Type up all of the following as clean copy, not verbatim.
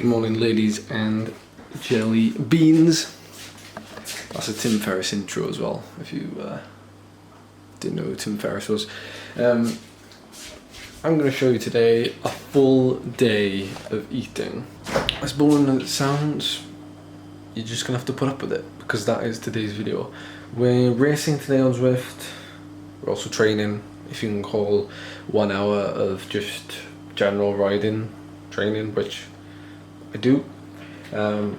Good morning, ladies and jelly beans. That's a Tim Ferriss intro as well, if you didn't know who Tim Ferriss was. I'm going to show you today a full day of eating. As boring as it sounds, you're just going to have to put up with it, because that is today's video. We're racing today on Zwift. We're also training, if you can call 1 hour of just general riding training, which I do. I'm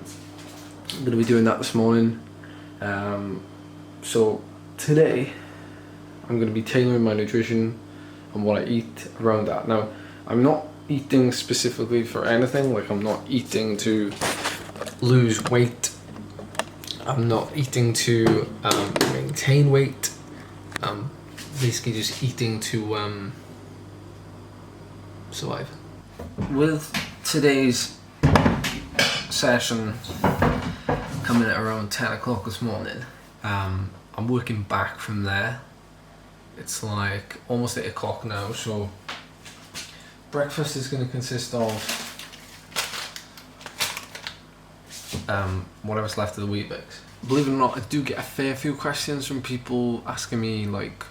going to be doing that this morning. So today I'm going to be tailoring my nutrition and what I eat around that. Now, I'm not eating specifically for anything, like I'm not eating to lose weight, I'm not eating to maintain weight, I'm basically just eating to survive. With today's session coming at around 10 o'clock this morning, I'm working back from there. It's like almost 8 o'clock now, so breakfast is going to consist of whatever's left of the Weetabix. Believe it or not, I do get a fair few questions from people asking me like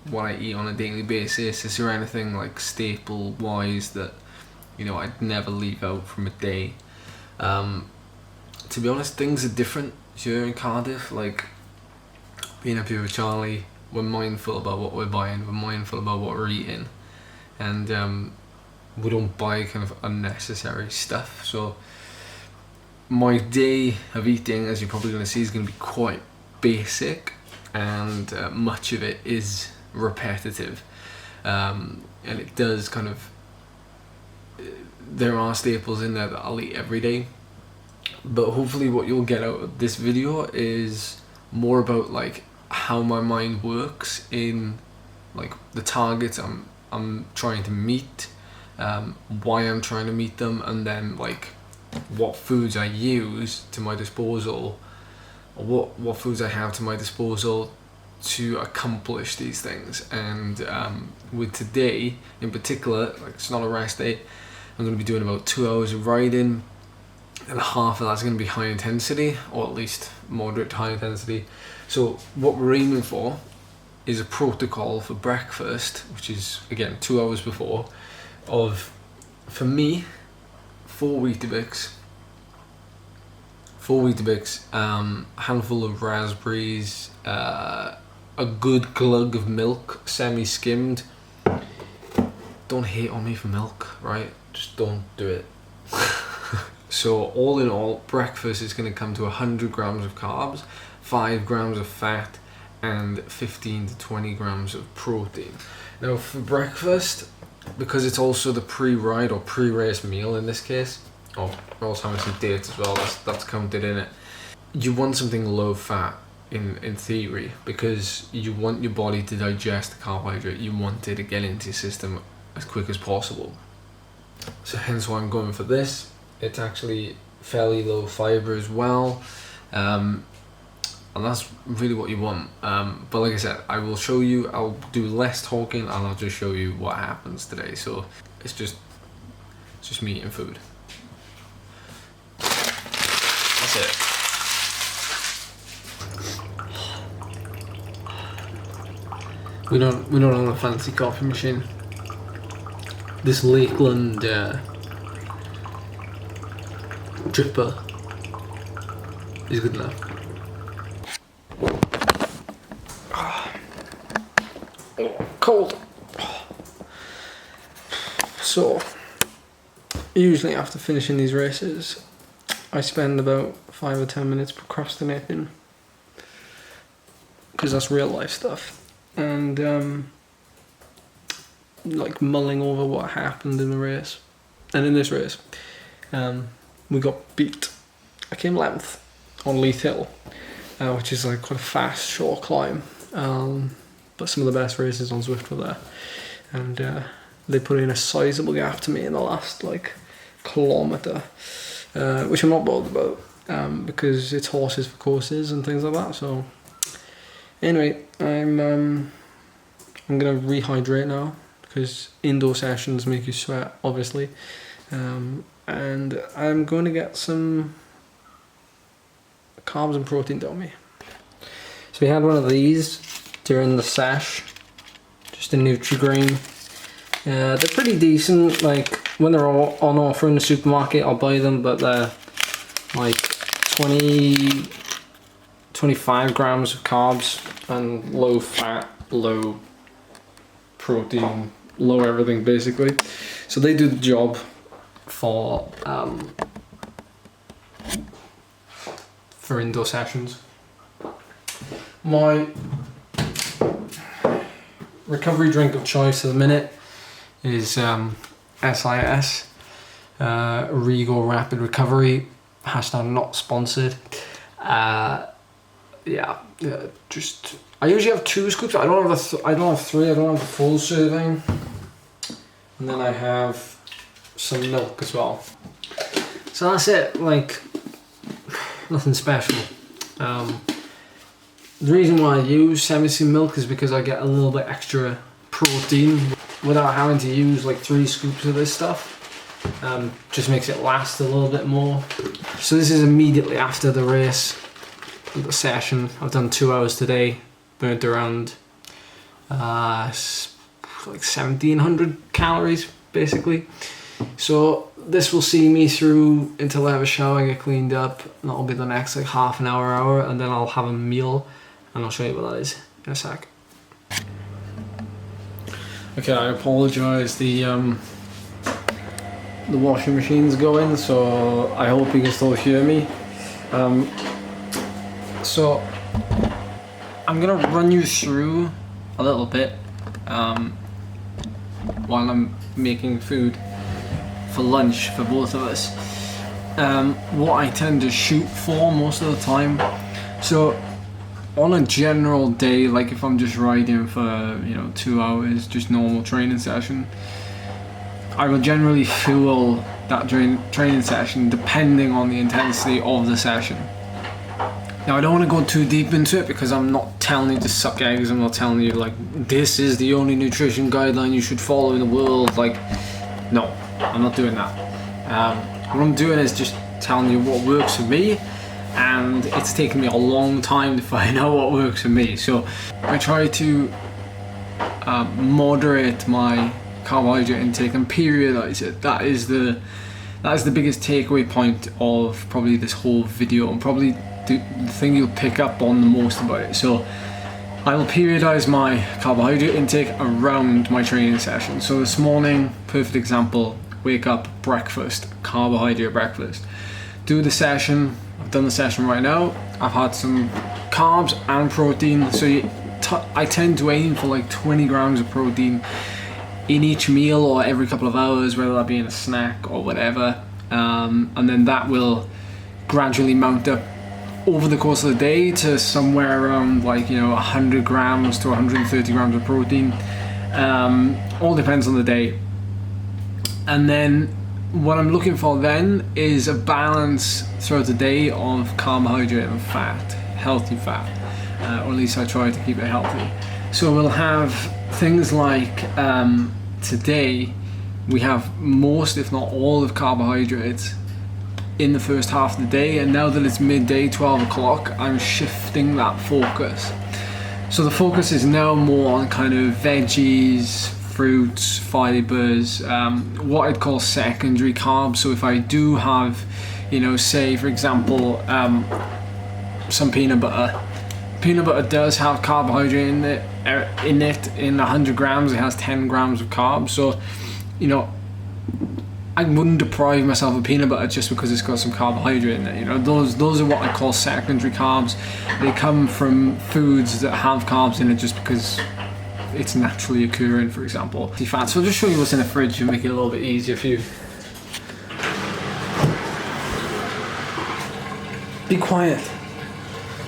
what I eat on a daily basis. Is there anything like staple wise that, you know, I'd never leave out from a day? To be honest, things are different here in Cardiff. Like, being up here with Charlie, we're mindful about what we're buying, we're mindful about what we're eating, and we don't buy kind of unnecessary stuff. So my day of eating, as you're probably going to see, is going to be quite basic, and much of it is repetitive, and it does kind of, there are staples in there that I'll eat every day, but hopefully what you'll get out of this video is more about like how my mind works in like the targets I'm trying to meet, why I'm trying to meet them, and then like what foods I use to my disposal, or what foods I have to my disposal to accomplish these things. And with today in particular, like, it's not a rest day. I'm going to be doing about 2 hours of riding, and half of that's going to be high intensity, or at least moderate to high intensity. So what we're aiming for is a protocol for breakfast, which is again 2 hours before, of, for me, 4 Weetabix, a handful of raspberries, a good glug of milk, semi-skimmed. Don't hate on me for milk, right? Just don't do it. So all in all, breakfast is going to come to 100 grams of carbs, 5 grams of fat, and 15 to 20 grams of protein. Now for breakfast, because it's also the pre-ride or pre-race meal in this case, oh, we're also having some dates as well, that's counted in it. You want something low fat in theory, because you want your body to digest the carbohydrate, you want it to get into your system as quick as possible. So hence why I'm going for this. It's actually fairly low fiber as well, and that's really what you want. But like I said, I will show you, I'll do less talking, and I'll just show you what happens today. So it's just me eating food. That's it. We don't own a fancy coffee machine. This Lakeland dripper is good enough. Oh, cold. So usually after finishing these races, I spend about 5 or 10 minutes procrastinating, because that's real life stuff, and like mulling over what happened in the race. And in this race, we got beat. I came 11th on Leith Hill, which is like quite a fast, short climb, but some of the best races on Zwift were there, and they put in a sizable gap to me in the last like kilometre, which I'm not bothered about, because it's horses for courses and things like that. So anyway, I'm gonna rehydrate now, because indoor sessions make you sweat, obviously. and I'm going to get some carbs and protein down me. So we had one of these during the sesh, just a Nutri-Grain. They're pretty decent. Like when they're all on offer in the supermarket, I'll buy them, but they're like 25 grams of carbs and low fat, low protein, low everything basically. So they do the job for indoor sessions. My recovery drink of choice at the minute is SIS, Regal Rapid Recovery, hashtag not sponsored. Just I usually have 2 scoops. I don't have 3. I don't have the full serving, and then I have some milk as well. So that's it. Like nothing special. The reason why I use semi-skim milk is because I get a little bit extra protein without having to use like 3 scoops of this stuff. Just makes it last a little bit more. So this is immediately after the race, the session. I've done 2 hours today, burnt around like 1700 calories basically. So this will see me through until I have a shower, get cleaned up, and that'll be the next like half an hour, and then I'll have a meal, and I'll show you what that is in a sec. Okay, I apologise. The washing machine's going, so I hope you can still hear me. So I'm gonna run you through a little bit while I'm making food for lunch for both of us. What I tend to shoot for most of the time. So on a general day, like if I'm just riding for 2 hours, just normal training session, I will generally fuel that training session depending on the intensity of the session. Now I don't want to go too deep into it because I'm not telling you to suck eggs. I'm not telling you like this is the only nutrition guideline you should follow in the world. Like, no, I'm not doing that. What I'm doing is just telling you what works for me, and it's taken me a long time to find out what works for me. So I try to moderate my carbohydrate intake and periodize it. That is the biggest takeaway point of probably this whole video, and probably the thing you'll pick up on the most about it. So I will periodize my carbohydrate intake around my training session. So this morning, perfect example, wake up, breakfast, carbohydrate breakfast. Do the session. I've done the session right now. I've had some carbs and protein. So I tend to aim for like 20 grams of protein in each meal or every couple of hours, whether that be in a snack or whatever. And then that will gradually mount up over the course of the day to somewhere around 100 grams to 130 grams of protein. All depends on the day. And then what I'm looking for then is a balance throughout the day of carbohydrate and fat, healthy fat, or at least I try to keep it healthy. So we'll have things like today we have most, if not all, of carbohydrates in the first half of the day, and now that it's midday, 12 o'clock, I'm shifting that focus. So the focus is now more on kind of veggies, fruits, fibers, what I'd call secondary carbs. So if I do have, say for example, some peanut butter. Peanut butter does have carbohydrate in it. In 100 grams, it has 10 grams of carbs. So, I wouldn't deprive myself of peanut butter just because it's got some carbohydrate in it. Those are what I call secondary carbs. They come from foods that have carbs in it just because it's naturally occurring, for example. Fat. So I'll just show you what's in the fridge and make it a little bit easier for you. Be quiet.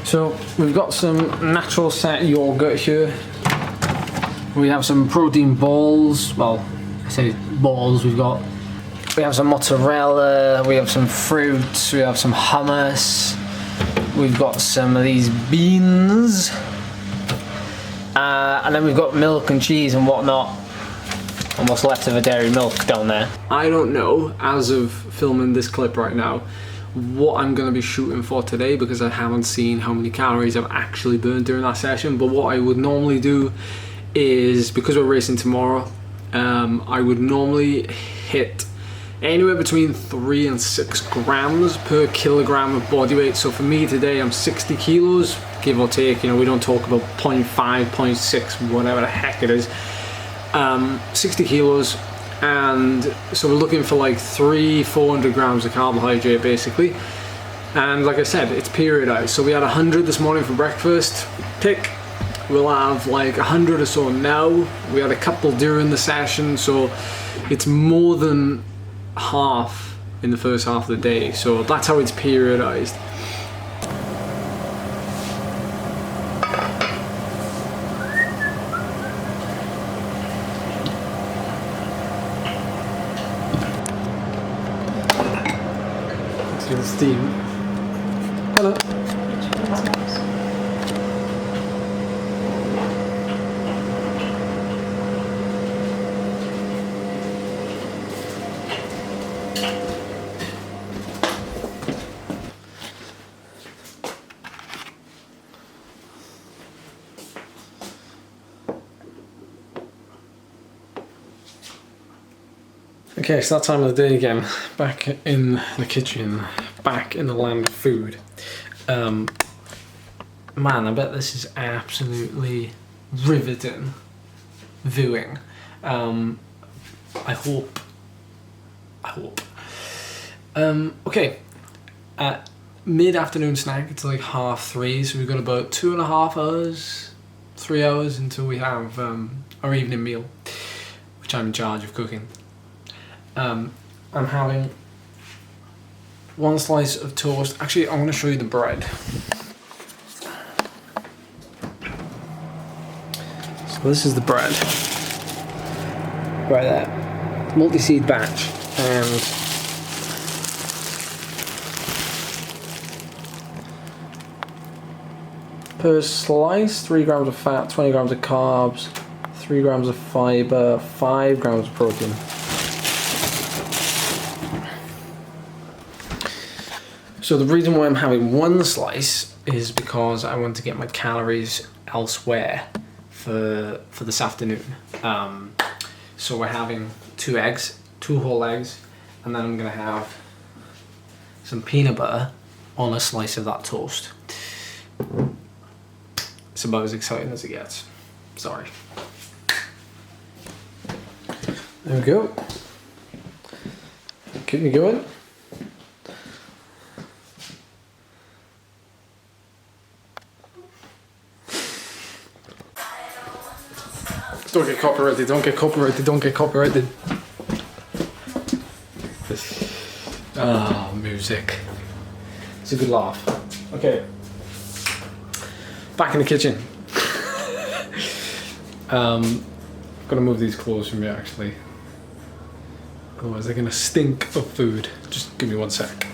So we've got some natural set yogurt here. We have some protein balls. Well, I say balls. We have some mozzarella. We have some fruits. We have some hummus. We've got some of these beans. And then we've got milk and cheese and whatnot. And what's left of a dairy milk down there? I don't know, as of filming this clip right now, what I'm going to be shooting for today, because I haven't seen how many calories I've actually burned during that session. But what I would normally do is, because we're racing tomorrow, I would normally hit anywhere between 3 and 6 grams per kilogram of body weight. So for me today, I'm 60 kilos, give or take. You know, we don't talk about 0.5, 0.6, whatever the heck it is. 60 kilos, and so we're looking for like 300-400 grams of carbohydrate basically. And like I said, it's periodized. So we had 100 this morning for breakfast, pick. We'll have like 100 or so now. We had a couple during the session, so it's more than half in the first half of the day. So that's how it's periodized. Steam. Hello. Okay, it's that time of the day again. Back in the kitchen, back in the land of food. Man, I bet this is absolutely riveting viewing. I hope. Okay, mid-afternoon snack, it's like 3:30, so we've got about 2.5 hours, 3 hours until we have our evening meal, which I'm in charge of cooking. I'm having one slice of toast. Actually, I'm going to show you the bread. So this is the bread. Right there. Multi-seed batch. And per slice, 3 grams of fat, 20 grams of carbs, 3 grams of fiber, 5 grams of protein. So the reason why I'm having one slice is because I want to get my calories elsewhere for this afternoon. So we're having 2 eggs, 2 whole eggs, and then I'm gonna have some peanut butter on a slice of that toast. It's about as exciting as it gets. Sorry. There we go. Keep me going. Don't get copyrighted, don't get copyrighted, don't get copyrighted. Ah, music. It's a good laugh. Okay. Back in the kitchen. I'm gonna move these clothes from me actually. Otherwise they're gonna stink of food. Just give me 1 sec.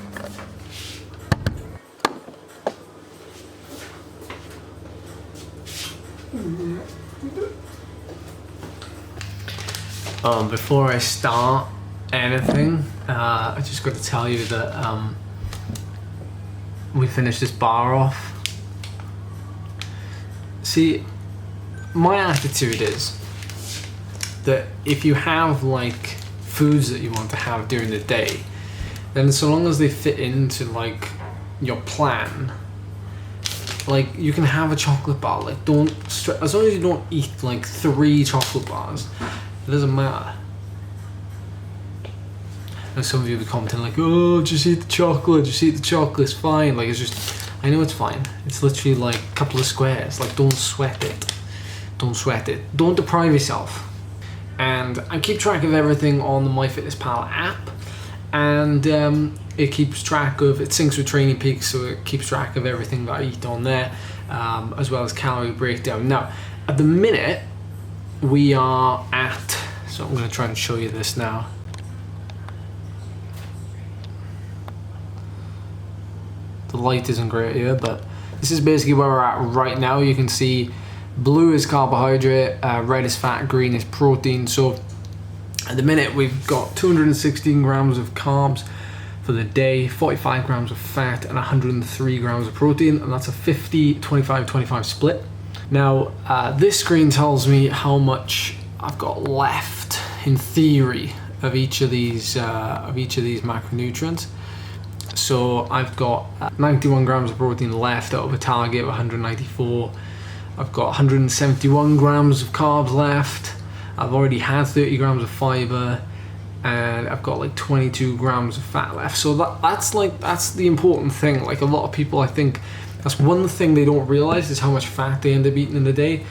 Before I start anything, I just got to tell you that we finished this bar off. See, my attitude is that if you have like foods that you want to have during the day, then so long as they fit into like your plan, like you can have a chocolate bar. Like as long as you don't eat like 3 chocolate bars, it doesn't matter. And some of you will be commenting like, oh, just eat the chocolate, it's fine. Like, it's just, I know it's fine. It's literally like a couple of squares. Like, don't sweat it. Don't sweat it. Don't deprive yourself. And I keep track of everything on the MyFitnessPal app. And it keeps track of, it syncs with Training Peaks, so it keeps track of everything that I eat on there, as well as calorie breakdown. Now, at the minute, we are at, so I'm going to try and show you this now. The light isn't great here, but this is basically where we're at right now. You can see blue is carbohydrate, red is fat, green is protein. So At the minute, we've got 216 grams of carbs for the day, 45 grams of fat, and 103 grams of protein, and that's a 50, 25, 25 split. Now, this screen tells me how much I've got left, in theory, of each of these macronutrients. So I've got 91 grams of protein left out of a target of 194. I've got 171 grams of carbs left. I've already had 30 grams of fiber, and I've got like 22 grams of fat left. So that's the important thing. Like, a lot of people, I think that's one thing they don't realize is how much fat they end up eating in a day.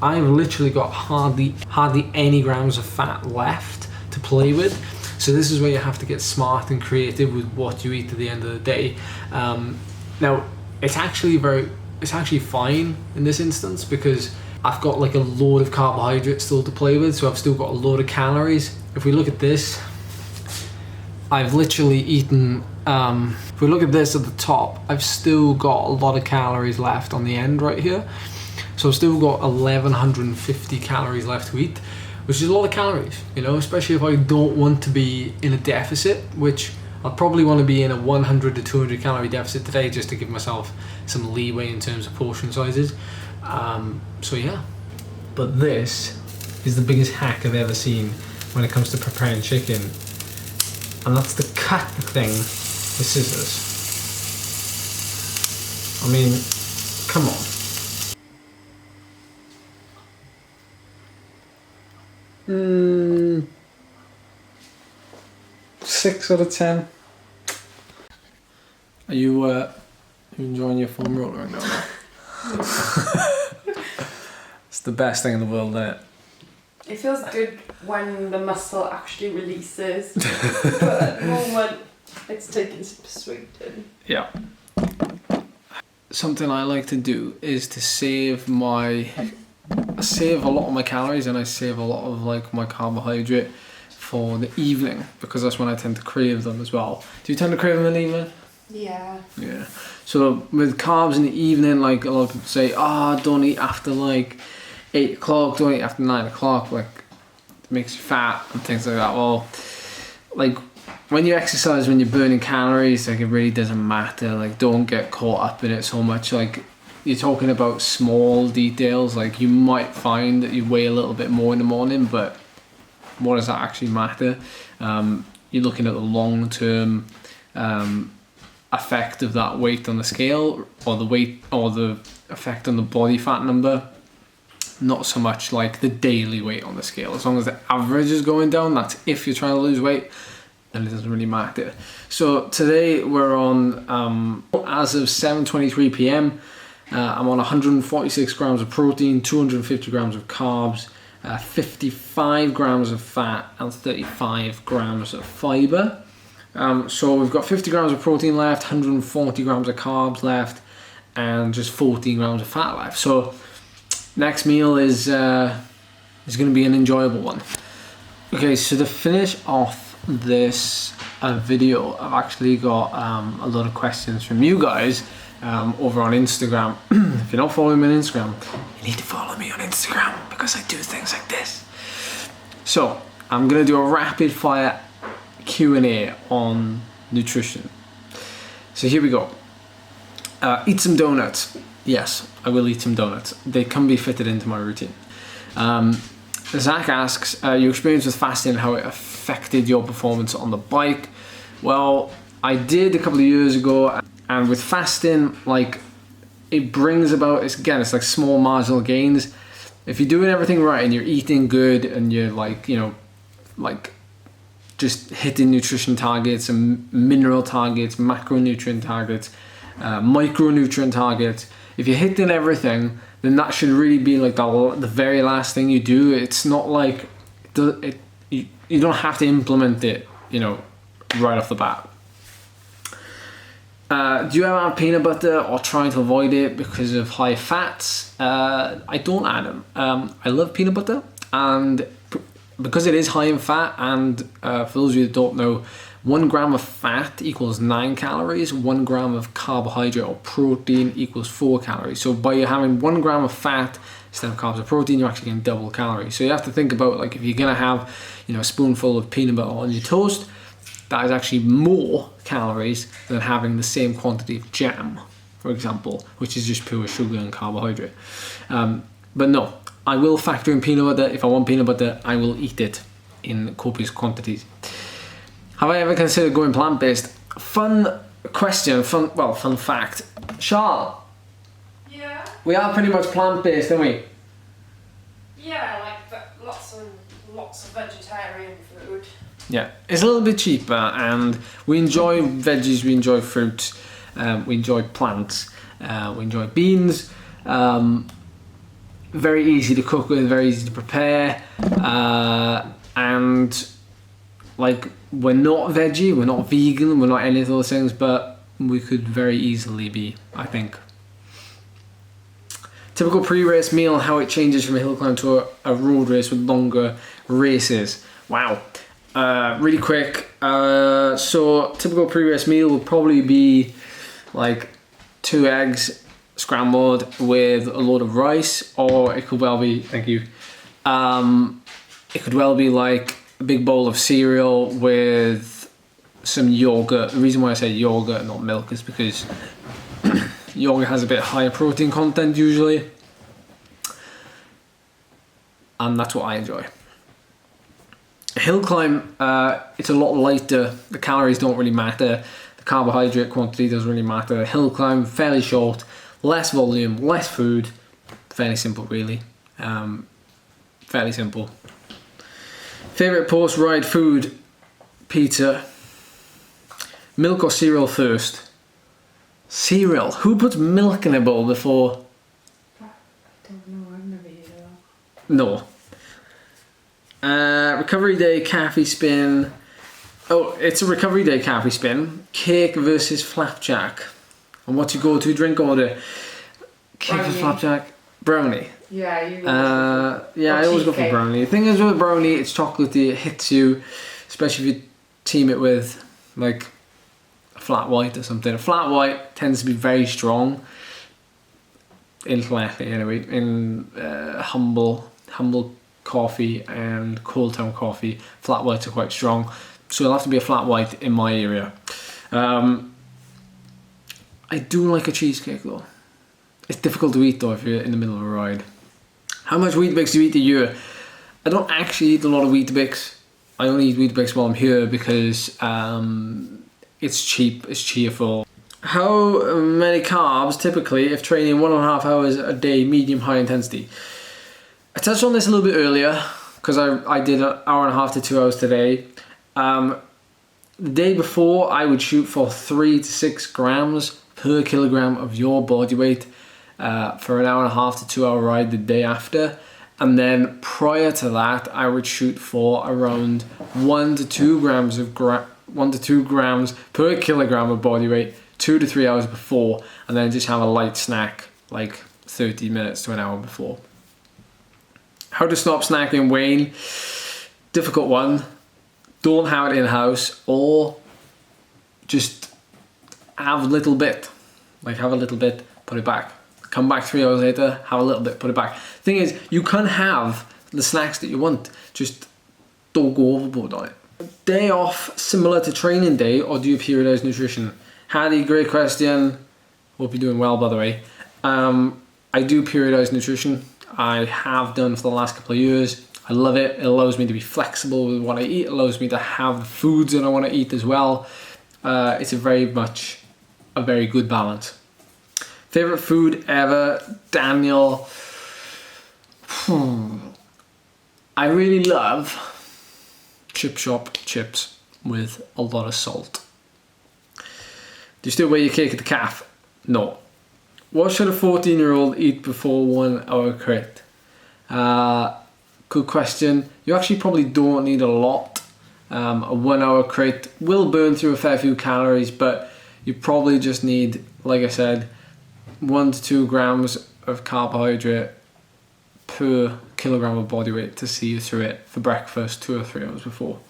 I've literally got hardly any grams of fat left to play with. So this is where you have to get smart and creative with what you eat at the end of the day. Now, it's actually fine in this instance, because I've got like a load of carbohydrates still to play with, so I've still got a load of calories. If we look at this, I've literally eaten, if we look at this at the top, I've still got a lot of calories left on the end right here. So I've still got 1150 calories left to eat, which is a lot of calories, you know, especially if I don't want to be in a deficit, which I'll probably want to be in a 100 to 200 calorie deficit today, just to give myself some leeway in terms of portion sizes. So yeah, but this is the biggest hack I've ever seen when it comes to preparing chicken, and that's to cut the thing with scissors. I mean, come on. Six out of 10. Are you enjoying your foam roller right now? It's the best thing in the world, isn't it? It feels good when the muscle actually releases, but at the moment it's taking some persuading. Yeah. Something I like to do is to save a lot of my calories, and I save a lot of like my carbohydrate for the evening, because that's when I tend to crave them as well. Do you tend to crave them in the evening? Yeah. Yeah. So with carbs in the evening, like a lot of people say, don't eat after like 8 o'clock, don't eat after 9 o'clock, like it makes you fat and things like that. Well, like when you exercise, when you're burning calories, like it really doesn't matter. Like, don't get caught up in it so much. Like, you're talking about small details, like you might find that you weigh a little bit more in the morning, but what does that actually matter? You're looking at the long-term effect of that weight on the scale, or the weight, or the effect on the body fat number, not so much like the daily weight on the scale. As long as the average is going down, that's if you're trying to lose weight, then it doesn't really matter. So today we're on, as of 7:23 p.m, I'm on 146 grams of protein, 250 grams of carbs, 55 grams of fat, and 35 grams of fiber. So we've got 50 grams of protein left, 140 grams of carbs left, and just 14 grams of fat left. So next meal is going to be an enjoyable one. Okay, so to finish off this video, I've actually got a lot of questions from you guys over on Instagram. If you're not following me on Instagram, you need to follow me on Instagram, because I do things like this. So I'm going to do a rapid fire Q&A on nutrition. So here we go. Eat some donuts. Yes, I will eat some donuts. They can be fitted into my routine. Zach asks, your experience with fasting and how it affected your performance on the bike. Well, I did a couple of years ago, and with fasting, like, it brings about, it's like small marginal gains. If you're doing everything right and you're eating good and you're like, you know, like just hitting nutrition targets and mineral targets, macronutrient targets, micronutrient targets, if you're hitting everything, then that should really be like the very last thing you do. It's not like you don't have to implement it, you know, right off the bat. Do you ever have peanut butter or trying to avoid it because of high fats? I don't add them. I love peanut butter, and because it is high in fat, and for those of you that don't know, 1 gram of fat equals 9 calories, 1 gram of carbohydrate or protein equals 4 calories. So by having 1 gram of fat instead of carbs or protein, you're actually getting double calories. So you have to think about, like, if you're gonna have, you know, a spoonful of peanut butter on your toast, that is actually more calories than having the same quantity of jam, for example, which is just pure sugar and carbohydrate. But no, I will factor in peanut butter. If I want peanut butter, I will eat it in copious quantities. Have I ever considered going plant-based? Fun question, fun fact. Charlotte, Yeah. we are pretty much plant-based, aren't we? Yeah, like lots of vegetarian food. Yeah, it's a little bit cheaper, and we enjoy veggies, we enjoy fruits, we enjoy plants, we enjoy beans. Very easy to cook with, very easy to prepare, and like, we're not veggie, we're not vegan, we're not any of those things, but we could very easily be, I think. Typical pre-race meal, how it changes from a hill climb to a road race with longer races. Wow. Really quick. So typical pre-race meal will probably be like 2 eggs scrambled with a load of rice, or it could well be, thank you, it could well be like a big bowl of cereal with some yogurt. The reason why I say yogurt and not milk is because yogurt has a bit higher protein content usually, and that's what I enjoy. A hill climb, it's a lot lighter. The calories don't really matter. The carbohydrate quantity doesn't really matter. A hill climb, fairly short, less volume, less food. Fairly simple, really. Fairly simple. Favorite post-ride food? Pizza. Milk or cereal first? Cereal. Who puts milk in a bowl before? I don't know, I've never heard of that. No. Recovery day cafe spin. Oh, it's a recovery day cafe spin. Cake versus flapjack. And what's your go-to drink order? Cake versus flapjack. Brownie. Yeah, you yeah, I always go for brownie. The thing is with brownie, it's chocolatey, it hits you, especially if you team it with like a flat white or something. A flat white tends to be very strong, intellectually anyway, in humble coffee and Cold Town coffee. Flat whites are quite strong, so it'll have to be a flat white in my area. I do like a cheesecake though. It's difficult to eat though if you're in the middle of a ride. How much Weetabix do you eat a year? I don't actually eat a lot of Weetabix. I only eat Weetabix while I'm here because it's cheap, it's cheerful. How many carbs typically if training 1.5 hours a day, medium, high intensity? I touched on this a little bit earlier because I did 1.5 hours to 2 hours today. The day before I would shoot for 3 to 6 grams per kilogram of your body weight for an 1.5 to 2 hour ride the day after, and then prior to that I would shoot for around 1 to 2 grams per kilogram of body weight 2 to 3 hours before, and then just have a light snack like 30 minutes to an hour before. How to stop snacking, Wayne? Difficult one. Don't have it in house, or just have a little bit. Like, have a little bit, put it back. Come back 3 hours later, have a little bit, put it back. Thing is, you can have the snacks that you want, just don't go overboard on it. Day off similar to training day, or do you periodize nutrition? Hardy, great question. Hope you're doing well, by the way. I do periodize nutrition. I have done for the last couple of years. I love it. It allows me to be flexible with what I eat. It allows me to have the foods that I want to eat as well. It's very much a very good balance. Favorite food ever, Daniel? I really love chip shop chips with a lot of salt. Do you still wear your cake at the calf? No. What should a 14-year-old eat before 1 hour crit? Good question. You actually probably don't need a lot. A 1 hour crit will burn through a fair few calories, but you probably just need, like I said, 1 to 2 grams of carbohydrate per kilogram of body weight to see you through it for breakfast 2 or 3 hours before.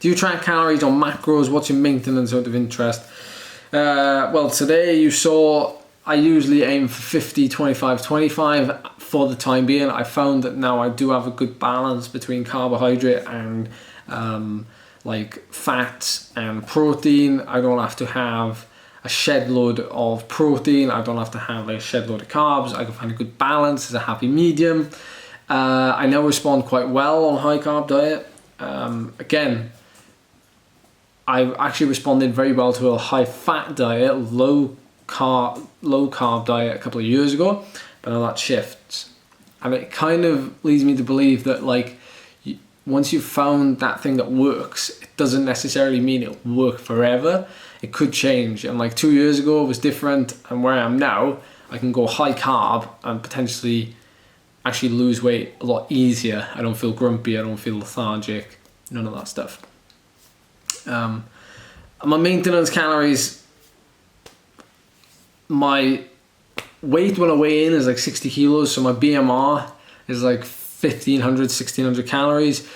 Do you track calories on macros? What's your maintenance out of interest? Well, today you saw I usually aim for 50, 25, 25 for the time being. I found that now I do have a good balance between carbohydrate and like fats and protein. I don't have to have a shed load of protein. I don't have to have a shed load of carbs. I can find a good balance. It's a happy medium. I now respond quite well on high carb diet. Again, I've actually responded very well to a high fat diet, low carb diet a couple of years ago, but now that shifts, and it kind of leads me to believe that like once you've found that thing that works, it doesn't necessarily mean it'll work forever. It could change, and like 2 years ago it was different, and where I am now, I can go high carb and potentially actually lose weight a lot easier. I don't feel grumpy, I don't feel lethargic, none of that stuff. My maintenance calories, my weight when I weigh in is like 60 kilos, so my BMR is like 1500, 1600 calories.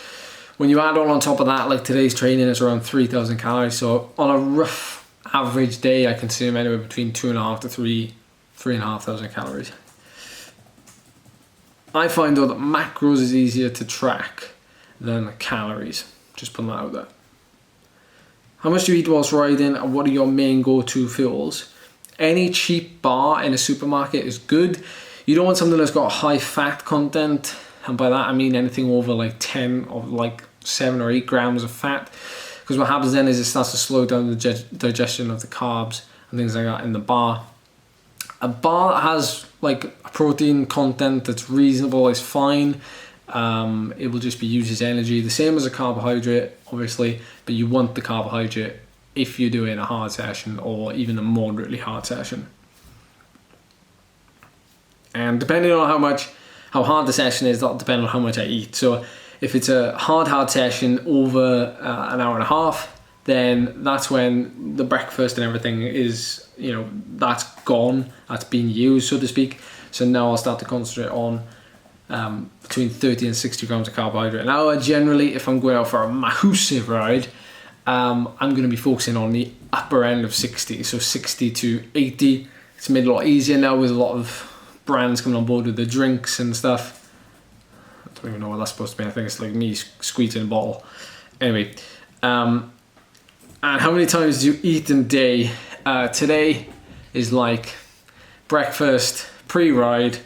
When you add on top of that, like today's training is around 3000 calories, so on a rough average day I consume anywhere between 2.5 to 3,500 calories. I find though that macros is easier to track than calories, just putting that out there. How much do you eat whilst riding, and what are your main go-to fuels? Any cheap bar in a supermarket is good. You don't want something that's got high fat content, and by that I mean anything over like 10 or like 7 or 8 grams of fat, because what happens then is it starts to slow down the digestion of the carbs and things like that in the bar. A bar that has like a protein content that's reasonable is fine. It will just be used as energy, the same as a carbohydrate obviously, but you want the carbohydrate if you're doing a hard session or even a moderately hard session. And depending on how hard the session is, that'll depend on how much I eat. So if it's a hard session over an hour and a half, then that's when the breakfast and everything is, that's gone, that's being used, so to speak. So now I'll start to concentrate on between 30 and 60 grams of carbohydrate an hour. Generally, if I'm going out for a massive ride, I'm going to be focusing on the upper end of 60, so 60 to 80. It's made it a lot easier now with a lot of brands coming on board with the drinks and stuff. I don't even know what that's supposed to be. I think it's like me squeezing a bottle. Anyway, and how many times do you eat in a day? Today is like breakfast, pre-ride,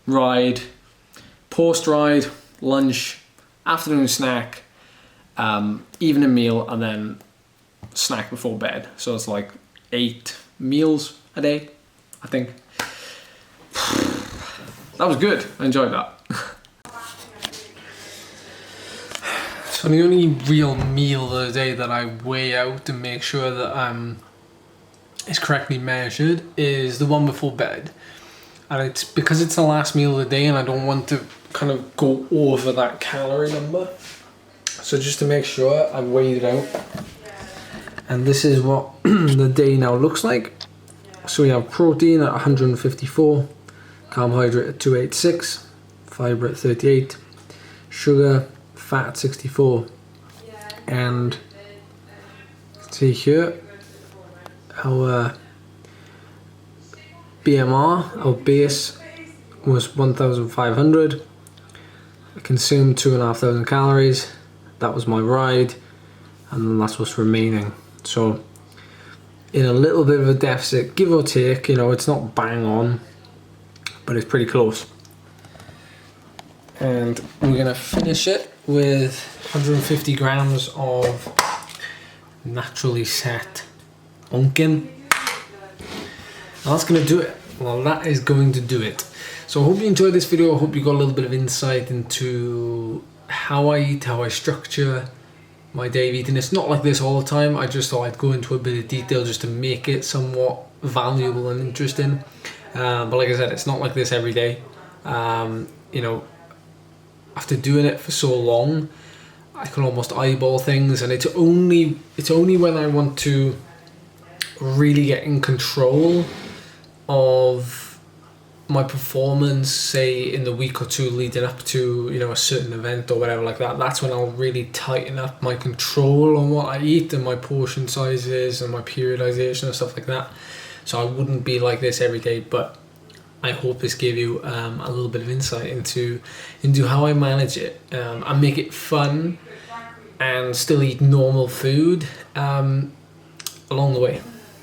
ride, post-ride, lunch, afternoon snack, evening meal, and then snack before bed. So it's like 8 meals a day, I think. That was good. I enjoyed that. So the only real meal of the day that I weigh out and make sure that it's correctly measured is the one before bed. And it's because it's the last meal of the day and I don't want to kind of go over that calorie number. So just to make sure, I've weighed it out. And this is what the day now looks like. So we have protein at 154, carbohydrate at 286, fiber at 38, sugar, fat at 64. And see here, our BMR, our base was 1,500. I consumed 2,500 calories. That was my ride, and then that's what's remaining. So in a little bit of a deficit, give or take, it's not bang on, but it's pretty close. And we're gonna finish it with 150 grams of naturally set pumpkin. And that's gonna do it. Well, that is going to do it. So I hope you enjoyed this video. I hope you got a little bit of insight into how I eat, how I structure my day of eating. It's not like this all the time. I just thought I'd go into a bit of detail just to make it somewhat valuable and interesting. But like I said, it's not like this every day. After doing it for so long, I can almost eyeball things, and it's only when I want to really get in control of my performance, say in the week or two leading up to a certain event or whatever like that. That's when I'll really tighten up my control on what I eat and my portion sizes and my periodization and stuff like that. so I wouldn't be like this every day. But I hope this gave you a little bit of insight into how I manage it and make it fun and still eat normal food along the way.